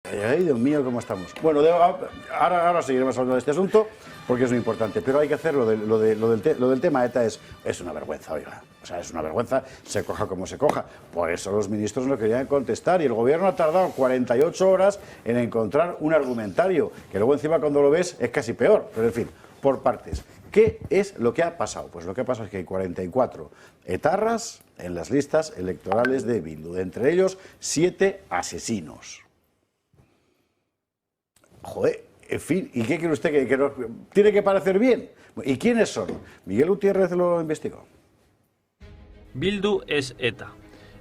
Ay, Dios mío, ¿cómo estamos? Bueno, ahora seguiremos hablando de este asunto porque es muy importante, pero hay que hacer lo del tema ETA es una vergüenza, oiga. O sea, es una vergüenza, se coja como se coja. Por eso los ministros no querían contestar y el gobierno ha tardado 48 horas en encontrar un argumentario, que luego encima cuando lo ves es casi peor, pero en fin, por partes. ¿Qué es lo que ha pasado? Pues lo que ha pasado es que hay 44 etarras en las listas electorales de Bildu, entre ellos 7 asesinos. Joder, en fin, ¿y qué quiere usted que nos tiene que parecer bien? ¿Y quiénes son? Miguel Gutiérrez lo investigó. Bildu es ETA.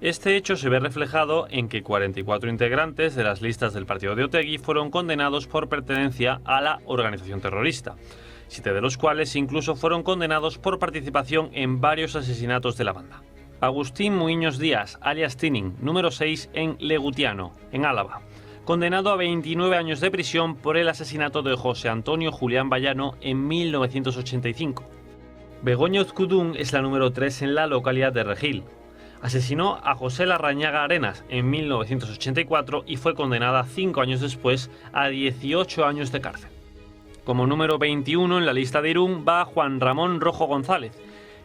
Este hecho se ve reflejado en que 44 integrantes de las listas del partido de Otegi fueron condenados por pertenencia a la organización terrorista, 7 de los cuales incluso fueron condenados por participación en varios asesinatos de la banda. Agustín Muiños Díaz, alias Tinin, número 6 en Legutiano, en Álava, condenado a 29 años de prisión por el asesinato de José Antonio Julián Vallano en 1985. Begoña Uzkudun es la número 3 en la localidad de Regil. Asesinó a José Larrañaga Arenas en 1984 y fue condenada 5 años después a 18 años de cárcel. Como número 21 en la lista de Irún va Juan Ramón Rojo González,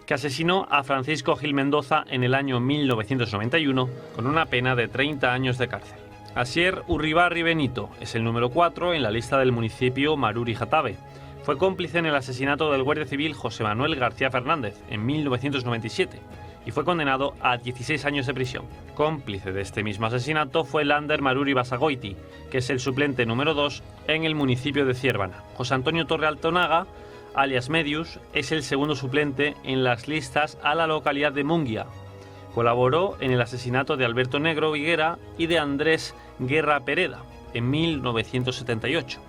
que asesinó a Francisco Gil Mendoza en el año 1991 con una pena de 30 años de cárcel. Asier Urribarri Benito es el número 4 en la lista del municipio Maruri Jatabe. Fue cómplice en el asesinato del guardia civil José Manuel García Fernández en 1997 y fue condenado a 16 años de prisión. Cómplice de este mismo asesinato fue Lander Maruri Basagoiti, que es el suplente número 2 en el municipio de Ciervana. José Antonio Torrealtonaga, alias Medius, es el segundo suplente en las listas a la localidad de Munguia. Colaboró en el asesinato de Alberto Negro Higuera y de Andrés Guerra Pereda en 1978.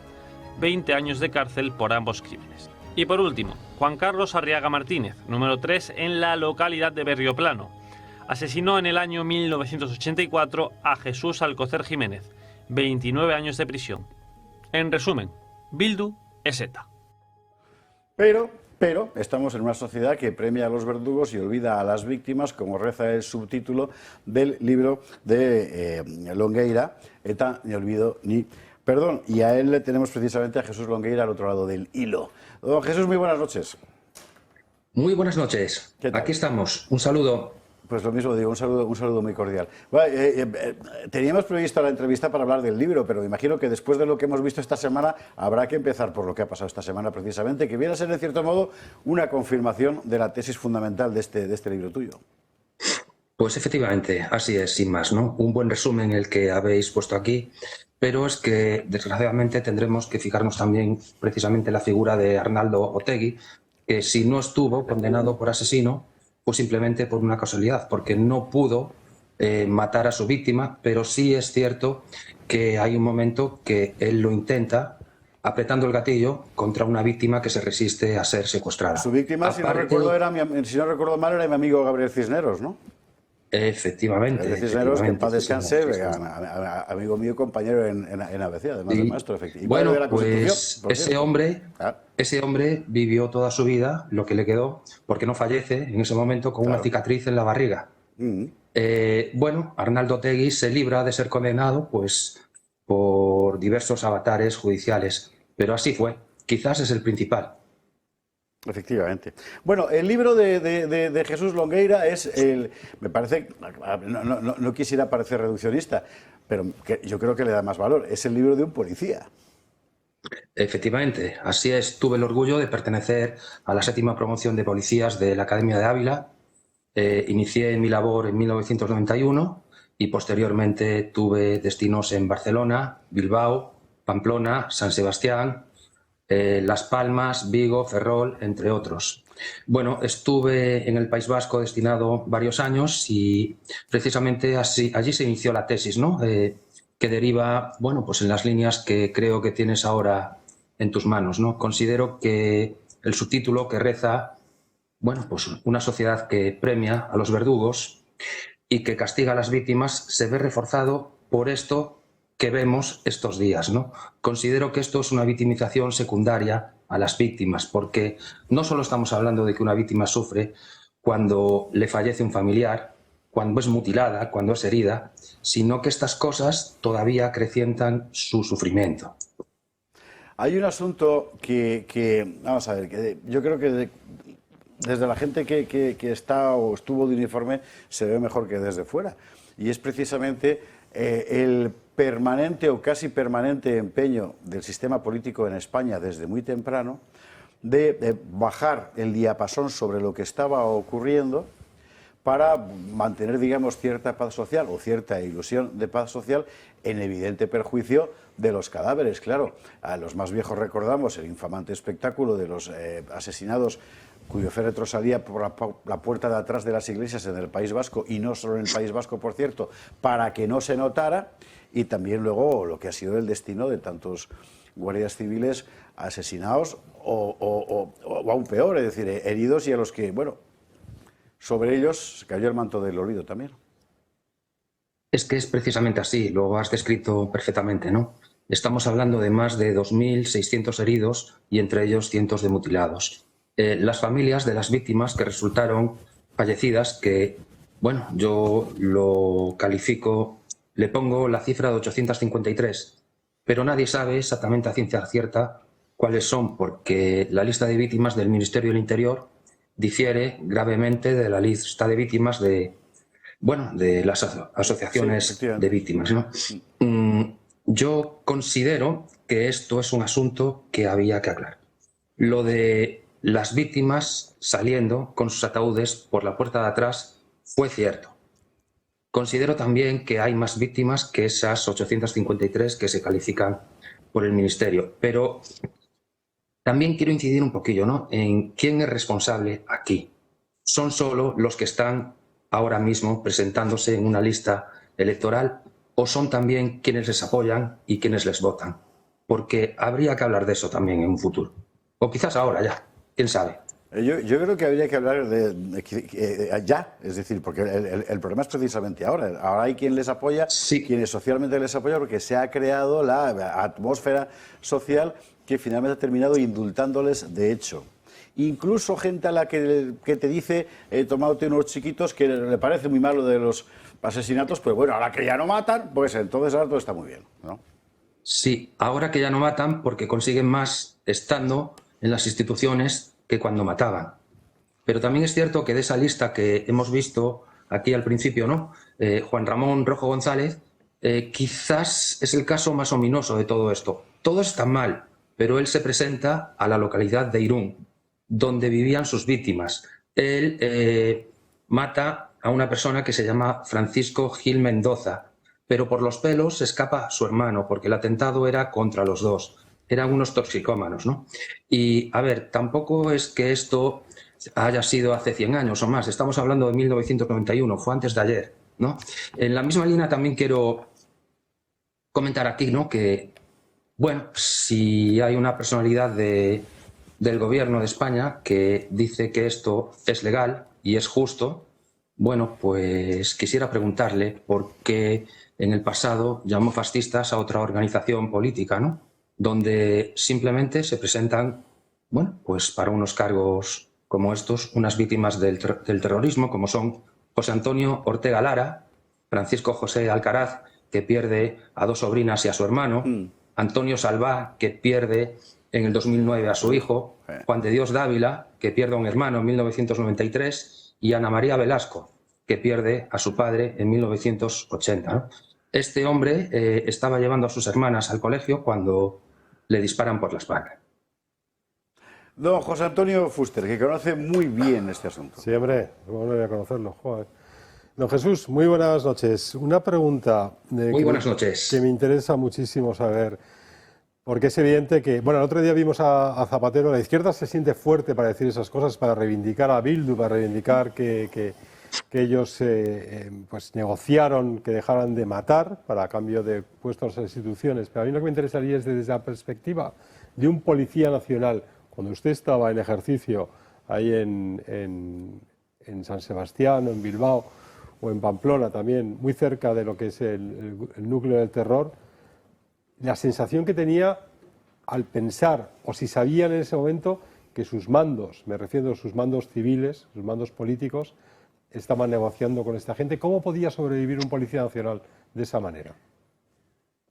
20 años de cárcel por ambos crímenes. Y por último, Juan Carlos Arriaga Martínez, número 3 en la localidad de Berrioplano. Asesinó en el año 1984 a Jesús Alcocer Jiménez, 29 años de prisión. En resumen, Bildu es ETA. Pero estamos en una sociedad que premia a los verdugos y olvida a las víctimas, como reza el subtítulo del libro de Longueira, ETA, ni olvido ni perdón. Y a él le tenemos precisamente a Jesús Longueira al otro lado del hilo. Don Jesús, muy buenas noches. Muy buenas noches. Aquí estamos. Un saludo. Pues lo mismo digo, un saludo muy cordial. Bueno, teníamos previsto la entrevista para hablar del libro, pero me imagino que después de lo que hemos visto esta semana habrá que empezar por lo que ha pasado esta semana precisamente, que viene a ser en cierto modo una confirmación de la tesis fundamental de este libro tuyo. Pues efectivamente, así es, sin más, ¿no? Un buen resumen el que habéis puesto aquí, pero es que desgraciadamente tendremos que fijarnos también precisamente en la figura de Arnaldo Otegi, que si no estuvo condenado por asesino, pues simplemente por una casualidad, porque no pudo matar a su víctima, pero sí es cierto que hay un momento que él lo intenta apretando el gatillo contra una víctima que se resiste a ser secuestrada. Su víctima, si no recuerdo mal, era mi amigo Gabriel Cisneros, ¿no? Efectivamente. Gabriel Cisneros, que en paz descanse, amigo mío, compañero en ABC, además de maestro, efectivamente. Bueno, pues ese hombre vivió toda su vida, lo que le quedó, porque no fallece en ese momento con una cicatriz en la barriga. Bueno, Arnaldo Otegi se libra de ser condenado pues, por diversos avatares judiciales, pero así fue. Quizás es el principal. Efectivamente. Bueno, el libro de Jesús Longueira es me parece, no quisiera parecer reduccionista, pero yo creo que le da más valor. Es el libro de un policía. Efectivamente, así es. Tuve el orgullo de pertenecer a la 7ª promoción de policías de la Academia de Ávila. Inicié mi labor en 1991 y posteriormente tuve destinos en Barcelona, Bilbao, Pamplona, San Sebastián, Las Palmas, Vigo, Ferrol, entre otros. Bueno, estuve en el País Vasco destinado varios años y precisamente allí se inició la tesis, ¿no? Que deriva, bueno, pues en las líneas que creo que tienes ahora en tus manos, ¿no? Considero que el subtítulo que reza, bueno, pues una sociedad que premia a los verdugos y que castiga a las víctimas se ve reforzado por esto que vemos estos días, ¿no? Considero que esto es una victimización secundaria a las víctimas, porque no solo estamos hablando de que una víctima sufre cuando le fallece un familiar, cuando es mutilada, cuando es herida, sino que estas cosas todavía acrecientan su sufrimiento. Hay un asunto que vamos a ver, que yo creo que desde la gente que está o estuvo de uniforme se ve mejor que desde fuera. Y es precisamente el permanente o casi permanente empeño del sistema político en España desde muy temprano de bajar el diapasón sobre lo que estaba ocurriendo para mantener, digamos, cierta paz social o cierta ilusión de paz social en evidente perjuicio de los cadáveres. Claro, a los más viejos recordamos el infamante espectáculo de los asesinados cuyo féretro salía por la puerta de atrás de las iglesias en el País Vasco, y no solo en el País Vasco, por cierto, para que no se notara, y también luego lo que ha sido el destino de tantos guardias civiles asesinados o aún peor, es decir, heridos, y a los que, bueno, sobre ellos cayó el manto del olvido también. Es que es precisamente así, lo has descrito perfectamente, ¿no? Estamos hablando de más de 2.600 heridos y entre ellos cientos de mutilados. Las familias de las víctimas que resultaron fallecidas, que, bueno, yo lo califico, le pongo la cifra de 853, pero nadie sabe exactamente a ciencia cierta cuáles son, porque la lista de víctimas del Ministerio del Interior difiere gravemente de la lista de víctimas de las asociaciones de víctimas, ¿no? Yo considero que esto es un asunto que había que aclarar. Lo de las víctimas saliendo con sus ataúdes por la puerta de atrás fue cierto. Considero también que hay más víctimas que esas 853 que se califican por el Ministerio, pero también quiero incidir un poquillo, ¿no?, en quién es responsable aquí. ¿Son solo los que están ahora mismo presentándose en una lista electoral o son también quienes les apoyan y quienes les votan? Porque habría que hablar de eso también en un futuro. O quizás ahora ya, quién sabe. Yo creo que habría que hablar ya, es decir, porque el problema es precisamente ahora. Ahora hay quien les apoya, sí, quienes socialmente les apoya, porque se ha creado la atmósfera social que finalmente ha terminado indultándoles de hecho. Incluso gente a la que te dice, tomándote unos chiquitos, que le parece muy malo de los asesinatos, pero bueno, ahora que ya no matan, pues entonces ahora todo está muy bien, ¿no? Sí, ahora que ya no matan porque consiguen más estando en las instituciones que cuando mataban. Pero también es cierto que de esa lista que hemos visto aquí al principio, ¿no?, Juan Ramón Rojo González, quizás es el caso más ominoso de todo esto. Todo está mal, pero él se presenta a la localidad de Irún, donde vivían sus víctimas. Él mata a una persona que se llama Francisco Gil Mendoza, pero por los pelos se escapa su hermano, porque el atentado era contra los dos. Eran unos toxicómanos, ¿no? Y, a ver, tampoco es que esto haya sido hace 100 años o más. Estamos hablando de 1991, fue antes de ayer, ¿no? En la misma línea también quiero comentar aquí, ¿no?, que, bueno, si hay una personalidad del Gobierno de España que dice que esto es legal y es justo, bueno, pues quisiera preguntarle por qué en el pasado llamó fascistas a otra organización política, ¿no?, donde simplemente se presentan, bueno, pues para unos cargos como estos, unas víctimas del terrorismo, como son José Antonio Ortega Lara, Francisco José Alcaraz, que pierde a 2 sobrinas y a su hermano, Antonio Salvá, que pierde en el 2009 a su hijo, Juan de Dios Dávila, que pierde a un hermano en 1993, y Ana María Velasco, que pierde a su padre en 1980, ¿no? Este hombre estaba llevando a sus hermanas al colegio cuando le disparan por la espalda. Don José Antonio Fuster, que conoce muy bien este asunto. Sí, hombre, ¿cómo no voy a conocerlo? Joder. Don Jesús, muy buenas noches. Una pregunta muy buenas noches. Que me interesa muchísimo saber, porque es evidente que, bueno, el otro día vimos a Zapatero, la izquierda se siente fuerte para decir esas cosas, para reivindicar a Bildu, para reivindicar que ellos pues negociaron que dejaran de matar para cambio de puestos en las instituciones. Pero a mí lo que me interesaría es desde la perspectiva de un policía nacional. Cuando usted estaba en ejercicio ahí en San Sebastián o en Bilbao o en Pamplona también, muy cerca de lo que es el núcleo del terror, la sensación que tenía al pensar, o si sabían en ese momento, que sus mandos, me refiero a sus mandos civiles, sus mandos políticos, estaban negociando con esta gente. ¿Cómo podía sobrevivir un policía nacional de esa manera?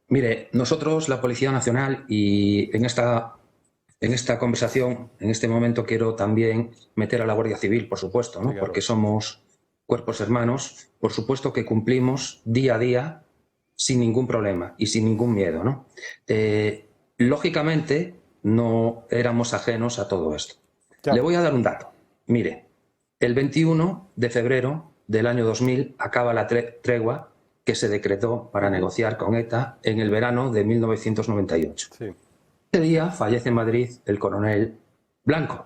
Mire, nosotros, la Policía Nacional, y en esta conversación, en este momento, quiero también meter a la Guardia Civil, por supuesto, ¿no? Sí, claro. Porque somos cuerpos hermanos, por supuesto que cumplimos día a día sin ningún problema y sin ningún miedo, ¿no? Lógicamente, no éramos ajenos a todo esto. Claro. Le voy a dar un dato. Mire, el 21 de febrero del año 2000 acaba la tregua que se decretó para negociar con ETA en el verano de 1998. Sí. Ese día fallece en Madrid el coronel Blanco.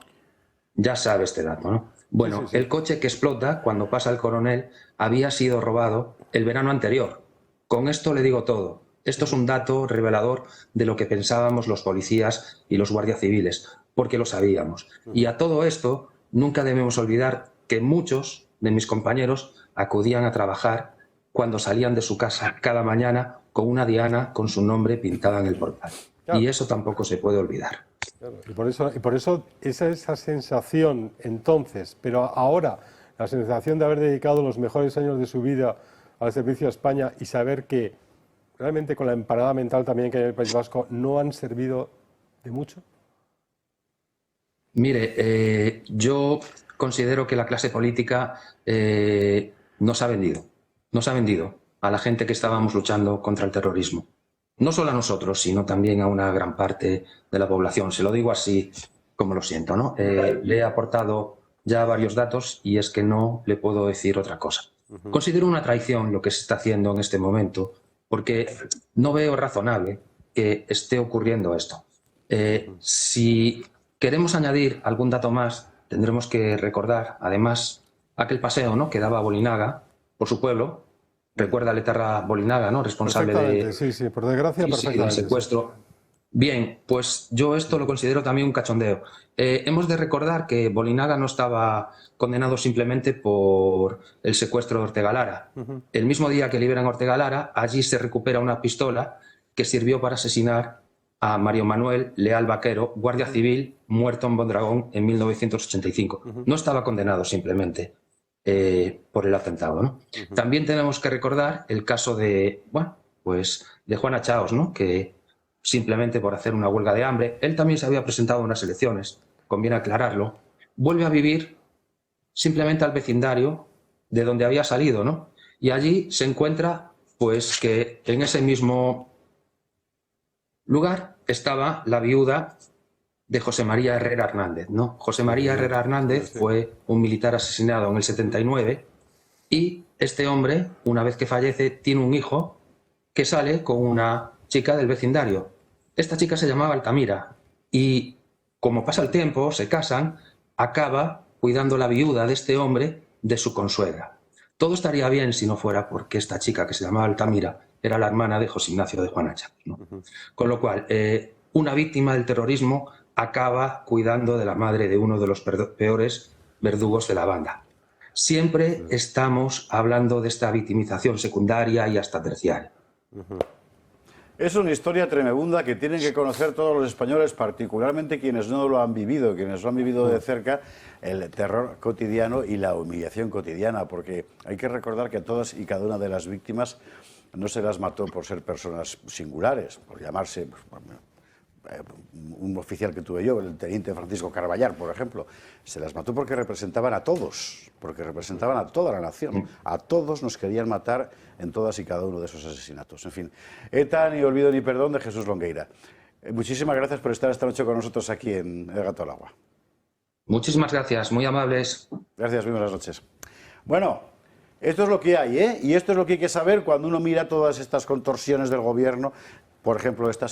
Ya sabe este dato, ¿no? Bueno, Sí. el coche que explota cuando pasa el coronel había sido robado el verano anterior. Con esto le digo todo. Esto es un dato revelador de lo que pensábamos los policías y los guardias civiles, porque lo sabíamos. Y a todo esto nunca debemos olvidar que muchos de mis compañeros acudían a trabajar cuando salían de su casa cada mañana con una diana con su nombre pintada en el portal. Claro. Y eso tampoco se puede olvidar. Claro, y por eso esa sensación entonces, pero ahora la sensación de haber dedicado los mejores años de su vida al servicio a España y saber que realmente con la empanada mental también que hay en el País Vasco no han servido de mucho. Mire, yo considero que la clase política nos ha vendido a la gente que estábamos luchando contra el terrorismo. No solo a nosotros, sino también a una gran parte de la población. Se lo digo así como lo siento, ¿no? Le he aportado ya varios datos y es que no le puedo decir otra cosa. Considero una traición lo que se está haciendo en este momento, porque no veo razonable que esté ocurriendo esto. Si queremos añadir algún dato más, tendremos que recordar, además, aquel paseo, ¿no?, que daba Bolinaga por su pueblo. Recuerda a Letarra Bolinaga, ¿no?, responsable de... Sí, por desgracia, perfectamente. del secuestro. Sí. Bien, pues yo esto lo considero también un cachondeo. Hemos de recordar que Bolinaga no estaba condenado simplemente por el secuestro de Ortega Lara. El mismo día que liberan a Ortega Lara, allí se recupera una pistola que sirvió para asesinar a Mario Manuel Leal Vaquero, guardia civil, muerto en Mondragón en 1985. No estaba condenado simplemente por el atentado, ¿no? También tenemos que recordar el caso de, bueno, pues de Juana Chaos, ¿no?, que simplemente por hacer una huelga de hambre, él también se había presentado a unas elecciones, conviene aclararlo, vuelve a vivir simplemente al vecindario de donde había salido, ¿no? Y allí se encuentra, pues, que en ese mismo lugar estaba la viuda de José María Herrera Hernández, ¿no? José María Herrera Hernández fue un militar asesinado en el 79 y este hombre, una vez que fallece, tiene un hijo que sale con una chica del vecindario. Esta chica se llamaba Altamira y, como pasa el tiempo, se casan, acaba cuidando la viuda de este hombre de su consuegra. Todo estaría bien si no fuera porque esta chica, que se llamaba Altamira, era la hermana de José Ignacio de Juana Chaos, ¿no? Con lo cual, una víctima del terrorismo acaba cuidando de la madre de uno de los peores verdugos de la banda. Siempre estamos hablando de esta victimización secundaria y hasta terciaria. Es una historia tremenda que tienen que conocer todos los españoles, particularmente quienes no lo han vivido, quienes lo han vivido de cerca, el terror cotidiano y la humillación cotidiana, porque hay que recordar que todas y cada una de las víctimas no se las mató por ser personas singulares, por llamarse... un oficial que tuve yo, el teniente Francisco Carballar, por ejemplo, se las mató porque representaban a todos, porque representaban a toda la nación. A todos nos querían matar en todas y cada uno de esos asesinatos. En fin, ETA, ni olvido ni perdón, de Jesús Longueira. Muchísimas gracias por estar esta noche con nosotros aquí en El Gato al Agua. Muchísimas gracias, muy amables. Gracias, muy buenas noches. Bueno, esto es lo que hay, ¿eh? Y esto es lo que hay que saber cuando uno mira todas estas contorsiones del gobierno, por ejemplo, estas